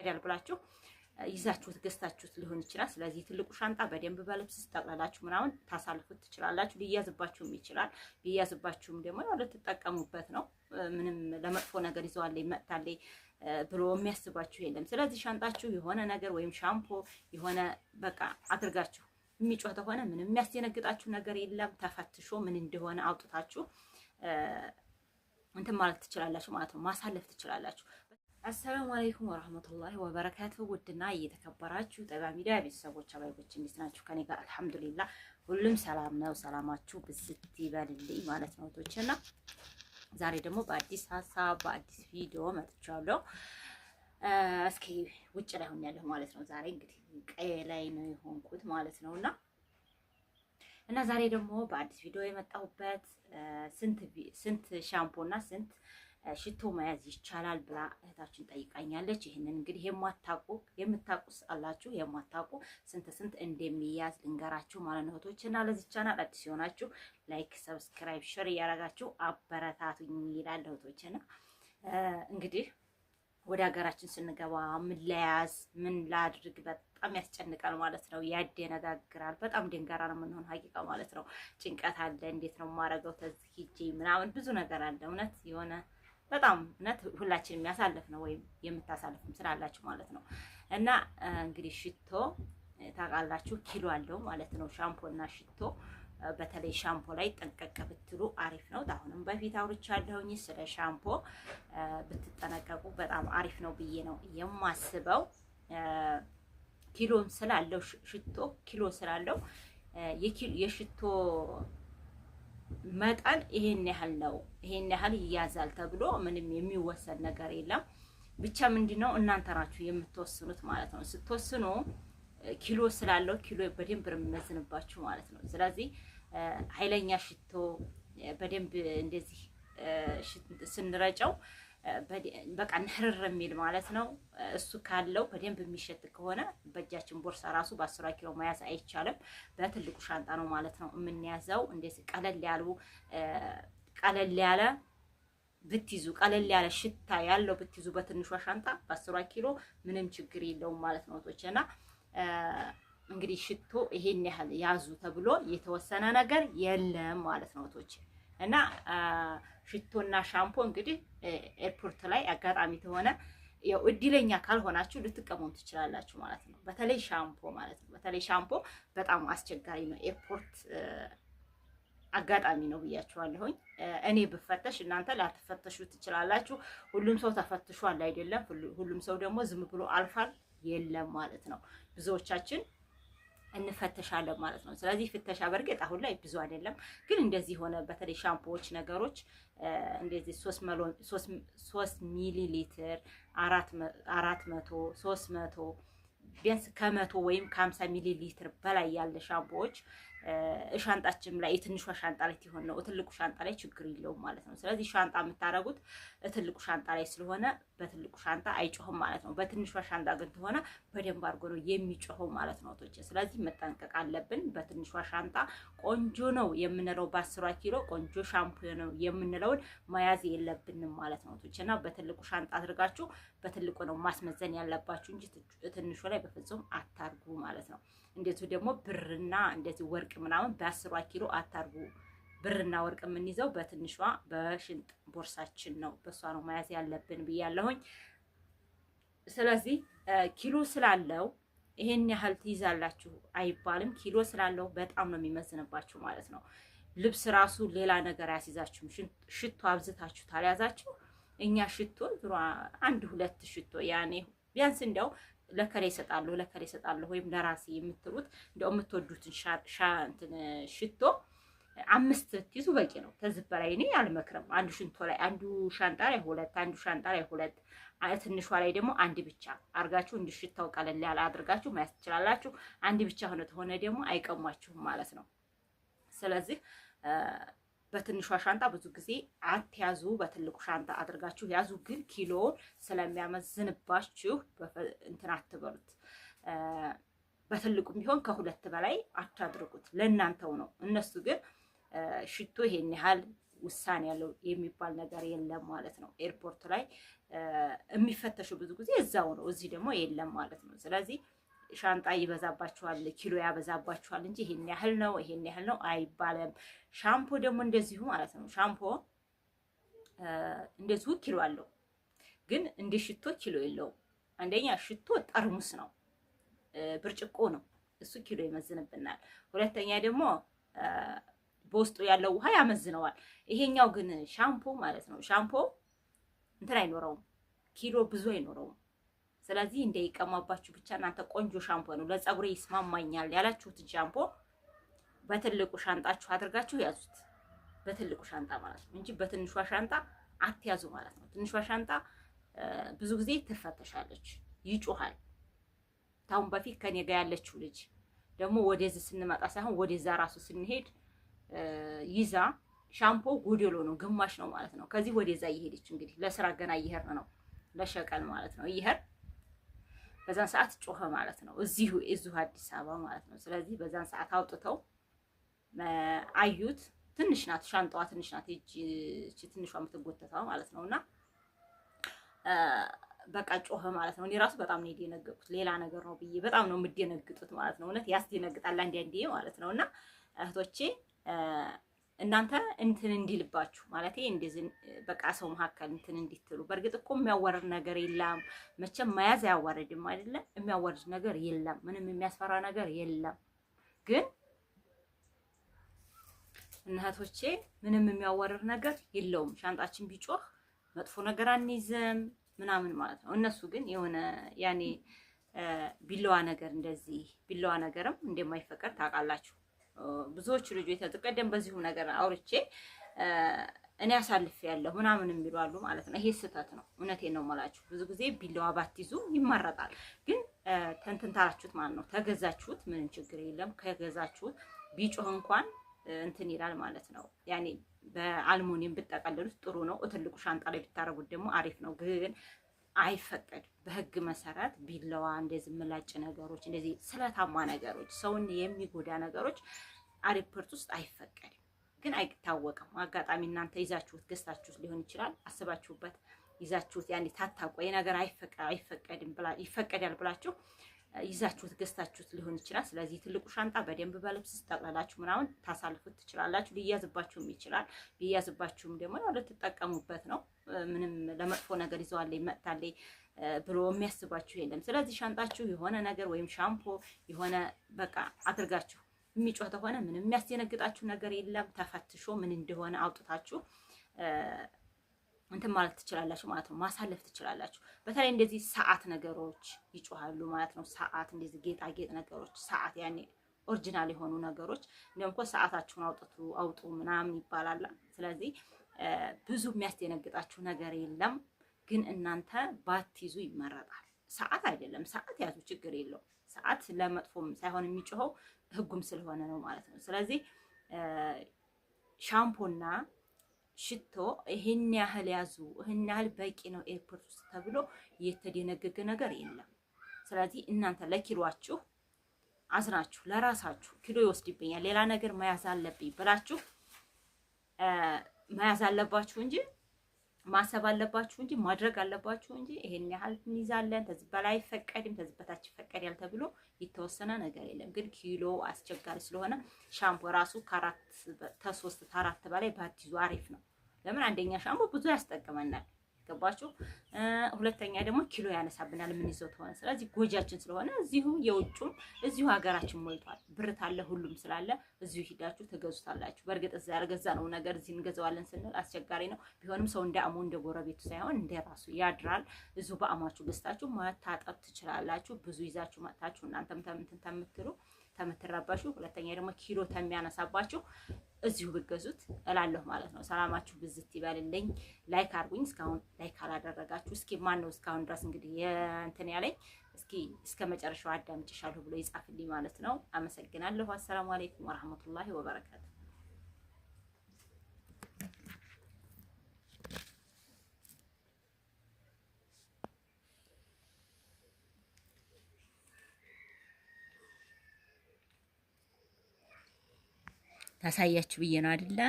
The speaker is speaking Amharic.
ይከብዳል ብላችሁ ይዛችሁት ገዝታችሁት ሊሆን ይችላል። ስለዚህ ትልቁ ሻንጣ በደንብ በልብስ ጠቅላላችሁ ምናምን ታሳልፉት ትችላላችሁ። ሊያዝባችሁም ይችላል። ቢያዝባችሁም ደግሞ ያው ልትጠቀሙበት ነው። ምንም ለመጥፎ ነገር ይዘዋለች መጥታለች ብሎ የሚያስባችሁ የለም። ስለዚህ ሻንጣችሁ የሆነ ነገር ወይም ሻምፖ የሆነ በቃ አድርጋችሁ የሚጮህ ተሆነ ምንም የሚያስደነግጣችሁ ነገር የለም። ተፈትሾ ምን እንደሆነ አውጥታችሁ እንትን ማለት ትችላላችሁ ማለት ነው። ማሳለፍ ትችላላችሁ። አሰላሙ አለይኩም ወራህመቱላሂ ወበረካቱ። ውድና እየተከበራችሁ ጠባ ሚዲያ ቤተሰቦች አባይቦች እንዴት ናችሁ? ከኔ ጋር አልሐምዱሊላህ ሁሉም ሰላም ነው። ሰላማችሁ ብዝት ይበልልኝ ማለት ነው ቶችና ዛሬ ደግሞ በአዲስ ሀሳብ በአዲስ ቪዲዮ መጥቻለሁ። እስኪ ውጭ ላይ ሆኛለሁ ማለት ነው። ዛሬ እንግዲህ ቀይ ላይ ነው የሆንኩት ማለት ነውና ዛሬ ደግሞ በአዲስ ቪዲዮ የመጣሁበት ስንት ሻምፖ እና ስንት ሽቶ መያዝ ይቻላል ብላ እህታችን ጠይቃኛለች። ይሄንን እንግዲህ የምታውቁ አላችሁ፣ የማታውቁ ስንት እንደሚያዝ ልንገራችሁ ማለት ነው እህቶችና ለዚህ ቻናል አዲስ የሆናችሁ ላይክ፣ ሰብስክራይብ፣ ሼር እያደረጋችሁ አበረታቱኝ ይላል እህቶችና እንግዲህ ወደ ሀገራችን ስንገባ ምን ለያዝ ምን ላድርግ በጣም ያስጨንቃል ማለት ነው። ያደነጋግራል። በጣም ደንጋራ ነው የምንሆን ሀቂቃ ማለት ነው። ጭንቀት አለ። እንዴት ነው የማደርገው ተዚህ ሂጄ ምናምን ብዙ ነገር አለ። እውነት የሆነ በጣም እውነት ሁላችንም የሚያሳልፍ ነው ወይም የምታሳልፍም ስላላችሁ ማለት ነው። እና እንግዲህ ሽቶ ታውቃላችሁ ኪሎ አለው ማለት ነው። ሻምፖ እና ሽቶ በተለይ ሻምፖ ላይ ጠንቀቅ ብትሉ አሪፍ ነው። አሁንም በፊት አውርቻለሁኝ ስለ ሻምፖ ብትጠነቀቁ በጣም አሪፍ ነው ብዬ ነው የማስበው። ኪሎም ስላለው ሽቶ ኪሎ ስላለው የሽቶ መጠን ይሄን ያህል ነው ይሄን ያህል ይያዛል ተብሎ ምንም የሚወሰን ነገር የለም። ብቻ ምንድነው እናንተ ናችሁ የምትወስኑት ማለት ነው። ስትወስኑ ኪሎ ስላለው ኪሎ በደንብ የሚመዝንባችሁ ማለት ነው። ስለዚህ ኃይለኛ ሽቶ በደንብ እንደዚህ ስንረጨው በቃ ንህርር የሚል ማለት ነው። እሱ ካለው በደንብ የሚሸት ከሆነ በእጃችን ቦርሳ ራሱ በ10 ኪሎ መያዝ አይቻልም። በትልቁ ሻንጣ ነው ማለት ነው የምንያዘው። እንደዚህ ቀለል ያለ ብትይዙ ቀለል ያለ ሽታ ያለው ብትይዙ በትንሿ ሻንጣ በ10 ኪሎ ምንም ችግር የለውም ማለት ነው ቶችና እንግዲህ ሽቶ ይሄን ያህል ያዙ ተብሎ የተወሰነ ነገር የለም ማለት ነው ቶች እና ሽቶና ሻምፖ እንግዲህ ኤርፖርት ላይ አጋጣሚ ተሆነ ያው እድለኛ ካልሆናችሁ ልትቀሙም ትችላላችሁ ማለት ነው። በተለይ ሻምፖ ማለት ነው። በተለይ ሻምፖ በጣም አስቸጋሪ ነው። ኤርፖርት አጋጣሚ ነው ብያችኋለሁኝ። እኔ ብፈተሽ እናንተ ላትፈተሹ ትችላላችሁ። ሁሉም ሰው ተፈትሿል አይደለም። ሁሉም ሰው ደግሞ ዝም ብሎ አልፋል የለም ማለት ነው። ብዙዎቻችን እንፈተሻለን ማለት ነው። ስለዚህ ፍተሻ በርግጥ አሁን ላይ ብዙ አይደለም፣ ግን እንደዚህ ሆነ በተለይ ሻምፖዎች ነገሮች እንደዚህ 3 ሚሊ ሊትር 400 300 ቢያንስ ከ100 ወይም ከ50 ሚሊ ሊትር በላይ ያለ ሻምፖዎች ሻንጣችን ላይ የትንሿ ሻንጣ ላይ ሲሆን ነው። ትልቁ ሻንጣ ላይ ችግር የለውም ማለት ነው። ስለዚህ ሻንጣ የምታረጉት ትልቁ ሻንጣ ላይ ስለሆነ በትልቁ ሻንጣ አይጮህም ማለት ነው። በትንሿ ሻንጣ ግን ተሆነ በደንብ አድርጎ ነው የሚጮኸው ማለት ነው ቶቼ። ስለዚህ መጠንቀቅ አለብን። በትንሿ ሻንጣ ቆንጆ ነው የምንለው በ10 ኪሎ ቆንጆ ሻምፖ ነው የምንለውን መያዝ የለብንም ማለት ነው ቶቼና በትልቁ ሻንጣ አድርጋችሁ በትልቁ ነው ማስመዘን ያለባችሁ እንጂ ትንሹ ላይ በፍጹም አታርጉ ማለት ነው። እንደዚሁ ደግሞ ብርና እንደዚህ ወርቅ ምናምን በ10 ኪሎ አታርጉ። ብርና ወርቅ የምንይዘው በትንሿ በሽንጥ ቦርሳችን ነው። በሷ ነው መያዝ ያለብን ብያለሁኝ። ስለዚህ ኪሎ ስላለው ይሄን ያህል ትይዛላችሁ አይባልም። ኪሎ ስላለው በጣም ነው የሚመዝንባችሁ ማለት ነው። ልብስ ራሱ ሌላ ነገር ያስይዛችሁ። ሽቶ አብዝታችሁ ታልያዛችሁ እኛ ሽቶ 1-2 ሽቶ ያኔ ቢያንስ እንደው ለከሌ ይሰጣለሁ ወይም ለራሴ የምትሉት እንደው የምትወዱትን ሽቶ 5 ትይዙ በቂ ነው። ከዚህ በላይ እኔ አልመክርም። አንዱ ሻንጣ ላይ 2 አንዱ ሻንጣ ላይ 2 ትንሿ ላይ ደግሞ አንድ ብቻ አርጋችሁ እንዲሽታው ቀለል ያለ አድርጋችሁ መያዝ ትችላላችሁ። አንድ ብቻ ሆነ ደግሞ አይቀሟችሁም ማለት ነው። ስለዚህ በትንሿ ሻንጣ ብዙ ጊዜ አትያዙ። በትልቁ ሻንጣ አድርጋችሁ ያዙ። ግን ኪሎውን ስለሚያመዝንባችሁ እንትን አትበሉት። በትልቁም ቢሆን ከ2 በላይ አታድርጉት። ለእናንተው ነው። እነሱ ግን ሽቶ ይሄን ያህል ውሳኔ ያለው የሚባል ነገር የለም ማለት ነው። ኤርፖርት ላይ የሚፈተሹ ብዙ ጊዜ እዛው ነው፣ እዚህ ደግሞ የለም ማለት ነው። ስለዚህ ሻንጣ ይበዛባችኋል፣ ኪሎ ያበዛባችኋል እንጂ ይሄን ያህል ነው ይሄን ያህል ነው አይባልም። ሻምፖ ደግሞ እንደዚሁ ማለት ነው። ሻምፖ እንደዚሁ ኪሎ አለው፣ ግን እንደ ሽቶ ኪሎ የለውም። አንደኛ ሽቶ ጠርሙስ ነው፣ ብርጭቆ ነው፣ እሱ ኪሎ ይመዝንብናል። ሁለተኛ ደግሞ በውስጡ ያለው ውሃ ያመዝነዋል። ይሄኛው ግን ሻምፖ ማለት ነው። ሻምፖ እንትን አይኖረውም፣ ኪሎ ብዙ አይኖረውም። ስለዚህ እንዳይቀማባችሁ ብቻ እናንተ ቆንጆ ሻምፖ ነው ለፀጉሬ ይስማማኛል ያላችሁት ሻምፖ በትልቁ ሻንጣችሁ አድርጋችሁ ያዙት። በትልቁ ሻንጣ ማለት ነው እንጂ በትንሿ ሻንጣ አትያዙ ማለት ነው። ትንሿ ሻንጣ ብዙ ጊዜ ትፈተሻለች፣ ይጮሃል። ታውን በፊት ከኔ ጋር ያለችው ልጅ ደግሞ ወደዚህ ስንመጣ ሳይሆን ወደዛ ራሱ ስንሄድ ይዛ ሻምፖ ጎደሎ ነው፣ ግማሽ ነው ማለት ነው። ከዚህ ወደዛ እየሄደች እንግዲህ ለስራ ገና እየሄድን ነው፣ ለሸቀል ማለት ነው እየሄድ በዛን ሰዓት ጮኸ ማለት ነው። እዚሁ አዲስ አበባ ማለት ነው። ስለዚህ በዛን ሰዓት አውጥተው አዩት። ትንሽ ናት ሻንጣዋ፣ ትንሽ ናት እቺ ትንሿ የምትጎተተው ማለት ነውና በቃ ጮኸ ማለት ነው። እኔ ራሱ በጣም ነው የደነገጥኩት። ሌላ ነገር ነው ብዬ በጣም ነው የምደነግጡት ማለት ነው። እውነት ያስደነግጣል አንዴ ማለት ነውና እህቶቼ እናንተ እንትን እንዲልባችሁ ማለት እንደዚህ በቃ ሰው መካከል እንትን እንዲትሉ። በእርግጥ እኮ የሚያዋርድ ነገር የለም መቼም፣ መያዝ አያዋርድም አይደለም፣ የሚያዋርድ ነገር የለም፣ ምንም የሚያስፈራ ነገር የለም። ግን እህቶቼ ምንም የሚያዋርድ ነገር የለውም። ሻንጣችን ቢጮህ መጥፎ ነገር አንይዝም ምናምን ማለት ነው። እነሱ ግን የሆነ ያኔ ቢላዋ ነገር እንደዚህ ቢላዋ ነገርም እንደማይፈቀድ ታውቃላችሁ። ብዙዎች ልጆች ተቀደም በዚሁ ነገር አውርቼ እኔ አሳልፌ ያለሁ ምናምን የሚሉ አሉ ማለት ነው። ይሄ ስህተት ነው። እውነቴን ነው የምላችሁ። ብዙ ጊዜ ቢላዋ ባትይዙ ይመረጣል። ግን ተንትንታላችሁት ማለት ነው። ተገዛችሁት ምንም ችግር የለም። ከገዛችሁት ቢጮህ እንኳን እንትን ይላል ማለት ነው። ያኔ በአልሙኒየም ብትጠቀልሉት ጥሩ ነው። ትልቁ ሻንጣ ላይ ብታረጉት ደግሞ አሪፍ ነው። ግን አይፈቀድም በህግ መሰረት ቢላዋ፣ እንደዚህ ምላጭ ነገሮች፣ እንደዚህ ስለታማ ነገሮች፣ ሰውን የሚጎዳ ነገሮች ኤርፖርት ውስጥ አይፈቀድም። ግን አይታወቅም። አጋጣሚ እናንተ ይዛችሁት ገዝታችሁት ሊሆን ይችላል። አስባችሁበት ይዛችሁት ያኔ ታታቆ የነገር አይፈቀድም ይፈቀዳል ብላችሁ ይዛችሁት ገዝታችሁት ሊሆን ይችላል። ስለዚህ ትልቁ ሻንጣ በደንብ በልብስ ጠቅልላችሁ ምናምን ታሳልፉት ትችላላችሁ። ሊያዝባችሁም ይችላል። ሊያዝባችሁም ደግሞ ያው ልትጠቀሙበት ነው። ምንም ለመጥፎ ነገር ይዘዋለኝ መጥታለኝ ብሎ የሚያስባችሁ የለም። ስለዚህ ሻንጣችሁ የሆነ ነገር ወይም ሻምፖ የሆነ በቃ አድርጋችሁ የሚጮህ ተሆነ ምንም የሚያስደነግጣችሁ ነገር የለም። ተፈትሾ ምን እንደሆነ አውጥታችሁ እንትን ማለት ትችላላችሁ ማለት ነው። ማሳለፍ ትችላላችሁ። በተለይ እንደዚህ ሰዓት ነገሮች ይጮሃሉ ማለት ነው። ሰዓት እንደዚህ ጌጣጌጥ ነገሮች፣ ሰዓት ያኔ ኦሪጂናል የሆኑ ነገሮች እንደውም እኮ ሰዓታችሁን አውጡ ምናምን ይባላል። ስለዚህ ብዙ የሚያስደነግጣችሁ ነገር የለም። ግን እናንተ ባትይዙ ይመረጣል። ሰዓት አይደለም፣ ሰዓት ያዙ፣ ችግር የለው። ሰዓት ለመጥፎም ሳይሆን የሚጮኸው ህጉም ስለሆነ ነው ማለት ነው። ስለዚህ ሻምፖና ሽቶ ይሄን ያህል ያዙ፣ ይሄን ያህል በቂ ነው ኤርፖርት ውስጥ ተብሎ የተደነገገ ነገር የለም። ስለዚህ እናንተ ለኪሎአችሁ አዝናችሁ ለራሳችሁ ኪሎ ይወስድብኛል ሌላ ነገር መያዝ አለብኝ ብላችሁ መያዝ አለባችሁ እንጂ ማሰብ አለባችሁ እንጂ ማድረግ አለባችሁ እንጂ ይሄን ያህል እንይዛለን ተዚህ በላይ አይፈቀድም ተዚህ በታች ይፈቀዳል ተብሎ የተወሰነ ነገር የለም። ግን ኪሎ አስቸጋሪ ስለሆነ ሻምፖ ራሱ ከ3 ከ4 በላይ ባትይዙ አሪፍ ነው። ለምን አንደኛ ሻምፖ ብዙ ያስጠቅመናል፣ ገባችሁ? ሁለተኛ ደግሞ ኪሎ ያነሳብናል የምንይዘው ተሆነ። ስለዚህ ጎጃችን ስለሆነ እዚሁ የውጩም እዚሁ ሀገራችን ሞልቷል። ብር ታለ ሁሉም ስላለ እዚሁ ሂዳችሁ ተገዙታላችሁ። በእርግጥ እዛ ያልገዛነው ነገር እዚህ እንገዛዋለን ስንል አስቸጋሪ ነው። ቢሆንም ሰው እንደ አሙ እንደ ጎረቤቱ ሳይሆን እንደ ራሱ ያድራል። እዚሁ በአማችሁ ገዝታችሁ መታጠብ ትችላላችሁ። ብዙ ይዛችሁ መጣችሁ እናንተም ተምትሉ ተምትራባሹ። ሁለተኛ ደግሞ ኪሎ ተሚያነሳባችሁ እዚሁ ብገዙት እላለሁ ማለት ነው። ሰላማችሁ ብዝት ይበልልኝ። ላይክ አድርጉኝ። እስካሁን ላይክ አላደረጋችሁ እስኪ ማን ነው እስካሁን ድረስ እንግዲህ እንትን ያለኝ እስኪ እስከ መጨረሻው አዳምጭሻለሁ ብሎ ይጻፍልኝ ማለት ነው። አመሰግናለሁ። አሰላሙ አለይኩም ወራህመቱላሂ ወበረካቱ። ታሳያችሁ ብዬ ነው አይደለ?